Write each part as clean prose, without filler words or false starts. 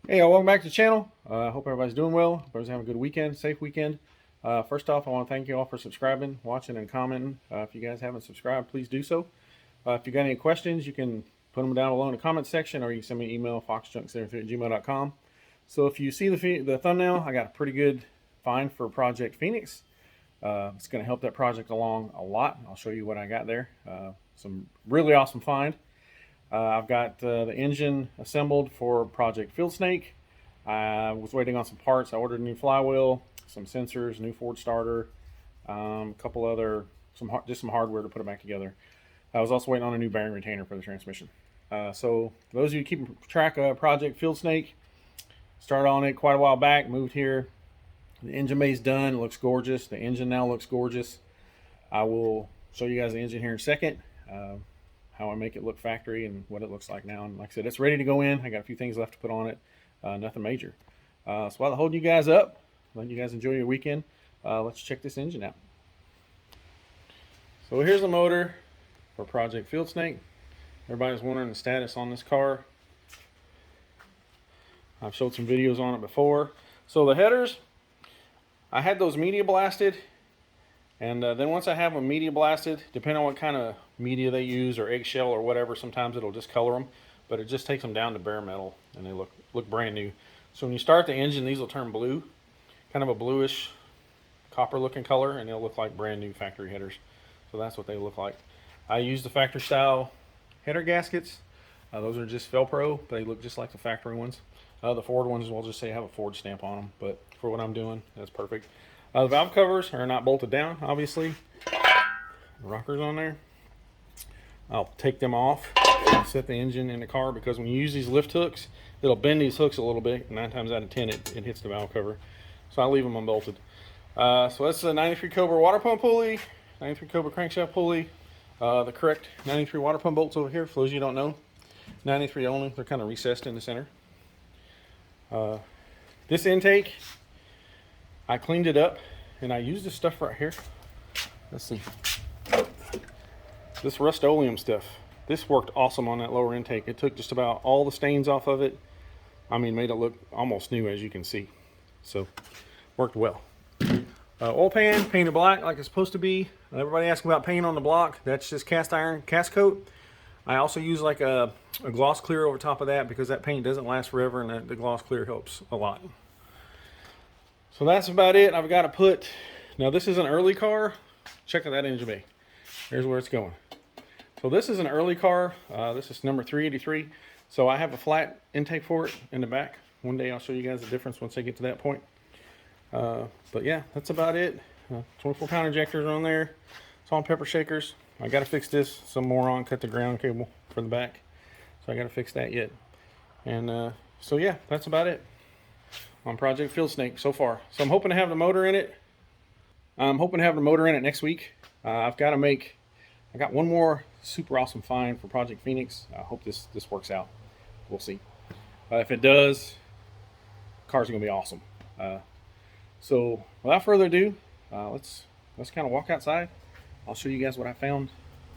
Hey, y'all, welcome back to the channel. Hope everybody's doing well. Hope everybody's having a good weekend, safe weekend. First off, I want to thank you all for subscribing, watching, and commenting. If you guys haven't subscribed, please do so. If you got any questions, you can put them down below in the comment section, or you can send me an email, foxjunk73@gmail.com. So if you see the thumbnail, I got a pretty good find for Project Phoenix. It's going to help that project along a lot. I'll show you what I got there. Some really awesome find. I've got the engine assembled for Project Field Snake. I was waiting on some parts. I ordered a new flywheel, some sensors, new Ford starter, a couple other, just some hardware to put it back together. I was also waiting on a new bearing retainer for the transmission. So for those of you keeping track of Project Field Snake, started on it quite a while back, moved here. The engine bay's done. It looks gorgeous. The engine now looks gorgeous. I will show you guys the engine here in a second. How I make it look factory and what it looks like now. And like I said, it's ready to go in. I got a few things left to put on it. Nothing major. So while I'm holding you guys up, letting you guys enjoy your weekend, let's check this engine out. So here's the motor for Project Field Snake. Everybody's wondering the status on this car. I've showed some videos on it before. So the headers, I had those media blasted. And then once I have them media blasted, depending on what kind of media they use or eggshell or whatever, sometimes it'll just color them, but it just takes them down to bare metal and they look brand new. So when you start the engine, these will turn blue, kind of a bluish copper looking color, and they'll look like brand new factory headers. So that's what they look like. I use the factory style header gaskets. Those are just Velcro. They look just like the factory ones. The Ford ones will just say have a Ford stamp on them, but for what I'm doing, that's perfect. The valve covers are not bolted down, obviously. The rockers on there. I'll take them off and set the engine in the car, because when you use these lift hooks, it'll bend these hooks a little bit, and 9 times out of 10 it hits the valve cover. So I leave them unbolted. So that's the 93 Cobra water pump pulley, 93 Cobra crankshaft pulley. The correct 93 water pump bolts over here, for those of you who don't know. 93 only, they're kind of recessed in the center. This intake, I cleaned it up, and I used this stuff right here. Let's see. This Rust-Oleum stuff. This worked awesome on that lower intake. It took just about all the stains off of it. I mean, made it look almost new, as you can see. So, worked well. Oil pan, painted black like it's supposed to be. Everybody asking about paint on the block. That's just cast iron cast coat. I also use like a gloss clear over top of that, because that paint doesn't last forever, and the gloss clear helps a lot. So that's about it. I've got to put, now this is an early car. Check out that engine bay. Here's where it's going. So this is an early car. This is number 383. So I have a flat intake for it in the back. One day I'll show you guys the difference once I get to that point. But yeah, that's about it. 24-pound injectors are on there. Salt and pepper shakers. I got to fix this. Some moron cut the ground cable for the back. So I got to fix that yet. And so yeah, that's about it on Project Field Snake so far. So I'm hoping to have the motor in it. I'm hoping to have the motor in it next week. I got one more super awesome find for Project Phoenix. I hope this works out. We'll see. If it does, the car's gonna be awesome. So without further ado, let's kind of walk outside. I'll show you guys what I found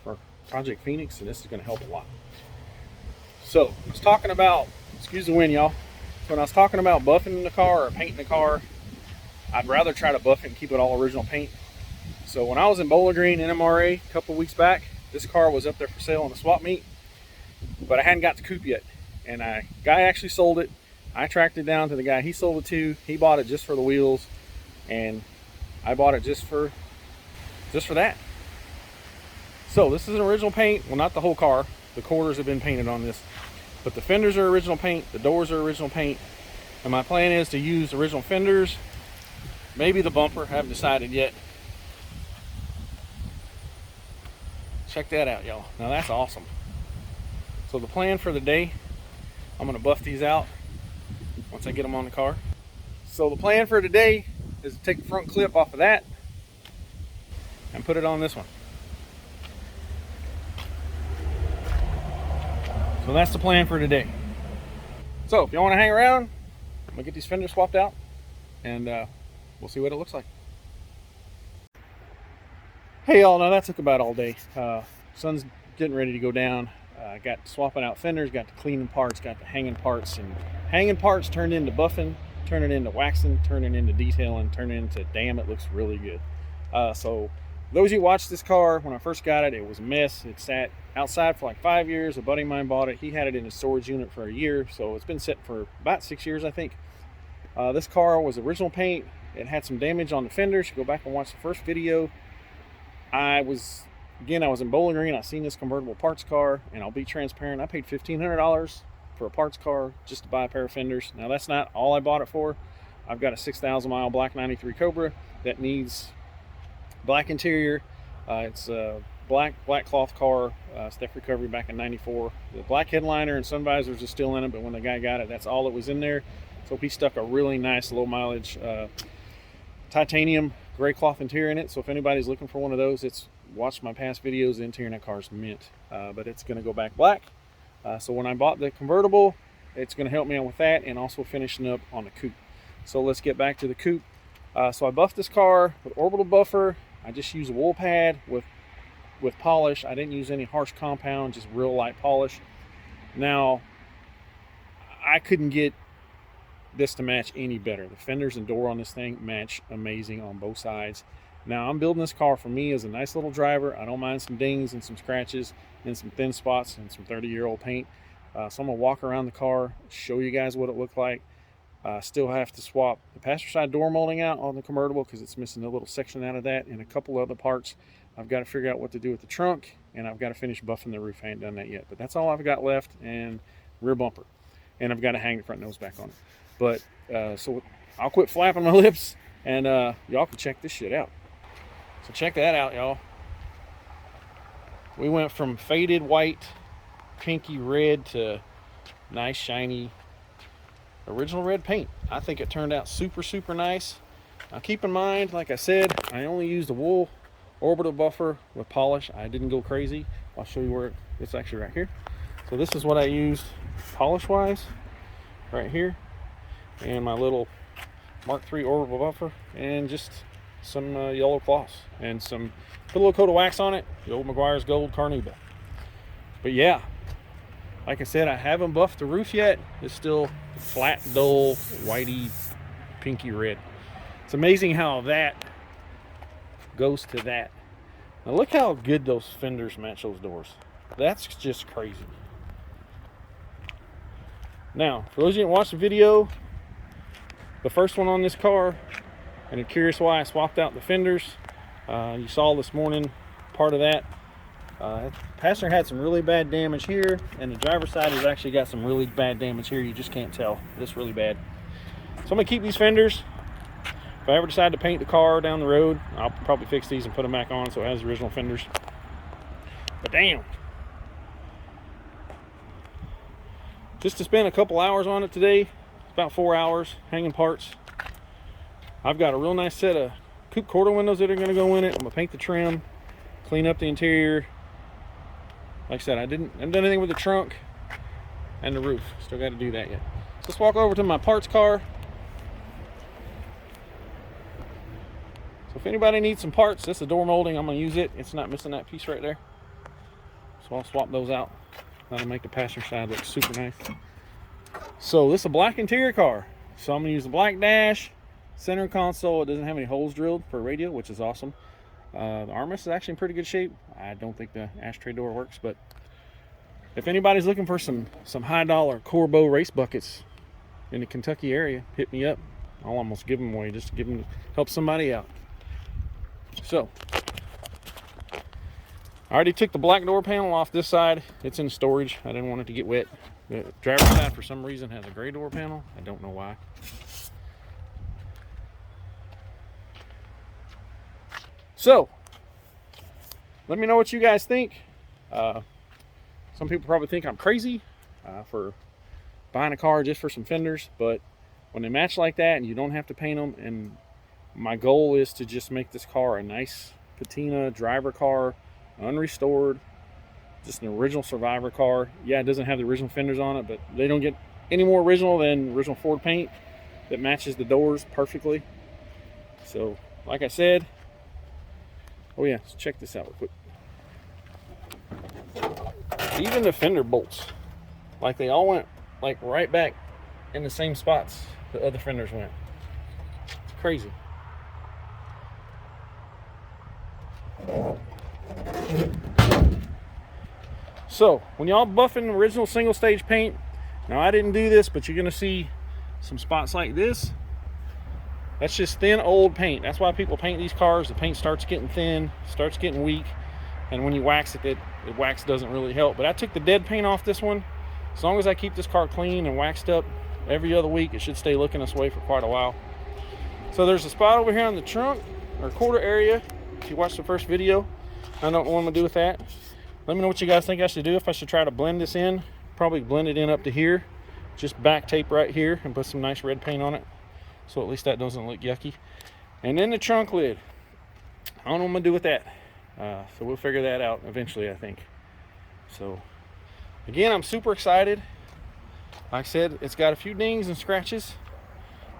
for Project Phoenix, and this is gonna help a lot. So I was talking about, excuse the wind, y'all. So when I was talking about buffing the car or painting the car, I'd rather try to buff it and keep it all original paint. So when I was in Bowling Green NMRA a couple weeks back, this car was up there for sale on the swap meet, but I hadn't got the coupe yet. And a guy actually sold it. I tracked it down to the guy he sold it to. He bought it just for the wheels, and I bought it just for that. So this is an original paint. Well, not the whole car. The quarters have been painted on this, but the fenders are original paint. The doors are original paint. And my plan is to use original fenders. Maybe the bumper. I haven't decided yet. Check that out, y'all. Now that's awesome. So the plan for the day, I'm going to buff these out once I get them on the car. So the plan for today is to take the front clip off of that and put it on this one. So that's the plan for today. So if you want to hang around, I'm gonna get these fenders swapped out, and we'll see what it looks like. Hey y'all, now that took about all day. Sun's getting ready to go down. Got swapping out fenders, got the cleaning parts, got the hanging parts, and hanging parts turned into buffing, turning into waxing, turning into detailing, turning into, damn, it looks really good. So those of you who watched this car, when I first got it, it was a mess. It sat outside for like 5 years. A buddy of mine bought it. He had it in a storage unit for a year, so it's been sitting for about 6 years, I think. This car was original paint. It had some damage on the fenders. You go back and watch the first video. I was in Bowling Green. I seen this convertible parts car, and I'll be transparent. I paid $1,500 for a parts car just to buy a pair of fenders. Now, that's not all I bought it for. I've got a 6,000 mile black 93 Cobra that needs black interior. It's a black cloth car, theft recovery back in '94. The black headliner and sun visors are still in it, but when the guy got it, that's all that was in there. So he stuck a really nice low mileage titanium gray cloth interior in it. So if anybody's looking for one of those, watch my past videos. The interior in that car is mint, but it's going to go back black. So when I bought the convertible, it's going to help me out with that, and also finishing up on the coupe. So let's get back to the coupe. So I buffed this car with orbital buffer. I just used a wool pad with polish. I didn't use any harsh compound, just real light polish. Now, I couldn't get this to match any better. The fenders and door on this thing match amazing on both sides. Now, I'm building this car for me as a nice little driver. I don't mind some dings and some scratches and some thin spots and some 30-year-old paint. So I'm gonna walk around the car, show you guys what it looked like. Still have to swap the passenger side door molding out on the convertible because it's missing a little section out of that, and a couple other parts. I've got to figure out what to do with the trunk, and I've got to finish buffing the roof. I ain't done that yet, but that's all I've got left. And rear bumper, and I've got to hang the front nose back on it. But so I'll quit flapping my lips, and y'all can check this shit out. So check that out, y'all. We went from faded white, pinky red to nice shiny original red paint. I think it turned out super nice. Now keep in mind, like I said, I only used a wool orbital buffer with polish. I didn't go crazy. I'll show you where it's actually right here. So this is what I used polish wise right here, and my little Mark III orbital buffer, and just some yellow cloths, and put a little coat of wax on it, the old McGuire's Gold Carnauba. But yeah, like I said, I haven't buffed the roof yet. It's still flat, dull, whitey, pinky red. It's amazing how that goes to that. Now look how good those fenders match those doors. That's just crazy. Now, for those of you that watched the video, the first one on this car, and you're curious why I swapped out the fenders, you saw this morning part of that. Passenger had some really bad damage here, and the driver's side has actually got some really bad damage here. You just can't tell. It's really bad. So I'm gonna keep these fenders. If I ever decide to paint the car down the road, I'll probably fix these and put them back on so it has the original fenders. But damn, just to spend a couple hours on it today, about 4 hours hanging parts. I've got a real nice set of coupe quarter windows that are going to go in it. I'm going to paint the trim, clean up the interior. Like I said, I haven't done anything with the trunk and the roof. Still got to do that yet. So let's walk over to my parts car. So if anybody needs some parts, this is door molding. I'm going to use it. It's not missing that piece right there. So I'll swap those out. That'll make the passenger side look super nice. So this is a black interior car. So I'm going to use the black dash, center console. It doesn't have any holes drilled for radio, which is awesome. The armrest is actually in pretty good shape. I don't think the ashtray door works, but if anybody's looking for some high dollar Corbeau race buckets in the Kentucky area, hit me up. I'll almost give them away just to help somebody out. So I already took the black door panel off this side. It's in storage. I didn't want it to get wet. The driver's side for some reason has a gray door panel. I don't know why. So let me know what you guys think. Some people probably think I'm crazy for buying a car just for some fenders, but when they match like that and you don't have to paint them, and my goal is to just make this car a nice patina driver car, unrestored, just an original survivor car. Yeah, it doesn't have the original fenders on it, but they don't get any more original than original Ford paint that matches the doors perfectly. So like I said, oh yeah, let's check this out real quick. Even the fender bolts, like they all went like right back in the same spots the other fenders went. It's crazy. So when y'all buffing original single stage paint, now I didn't do this, but you're gonna see some spots like this. That's just thin old paint. That's why people paint these cars. The paint starts getting thin, starts getting weak, and when you wax it, the wax doesn't really help. But I took the dead paint off this one. As long as I keep this car clean and waxed up every other week, it should stay looking this way for quite a while. So there's a spot over here on the trunk or quarter area. If you watched the first video, I don't know what I'm gonna do with that. Let me know what you guys think I should do. If I should try to blend this in, probably blend it in up to here, just back tape right here and put some nice red paint on it, so at least that doesn't look yucky. And then the trunk lid, I don't know what I'm gonna do with that. So we'll figure that out eventually, I think. So again, I'm super excited. Like I said, it's got a few dings and scratches,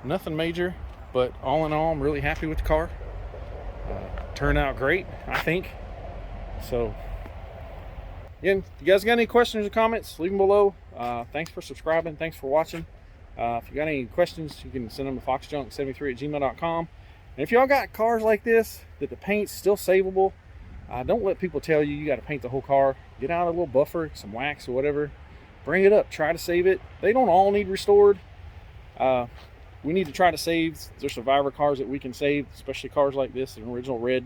nothing major, but all in all, I'm really happy with the car. Turned out great, I think. So again, if you guys got any questions or comments, leave them below. Thanks for subscribing. Thanks for watching. If you got any questions, you can send them to foxjunk73@gmail.com. And if y'all got cars like this that the paint's still savable, don't let people tell you got to paint the whole car. Get out a little buffer, some wax or whatever. Bring it up. Try to save it. They don't all need restored. We need to try to save. There's survivor cars that we can save, especially cars like this, an original red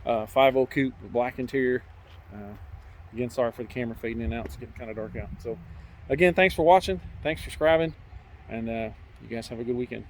5.0 coupe with black interior. Again, sorry for the camera fading in and out. It's getting kind of dark out. So again, thanks for watching. Thanks for subscribing. And you guys have a good weekend.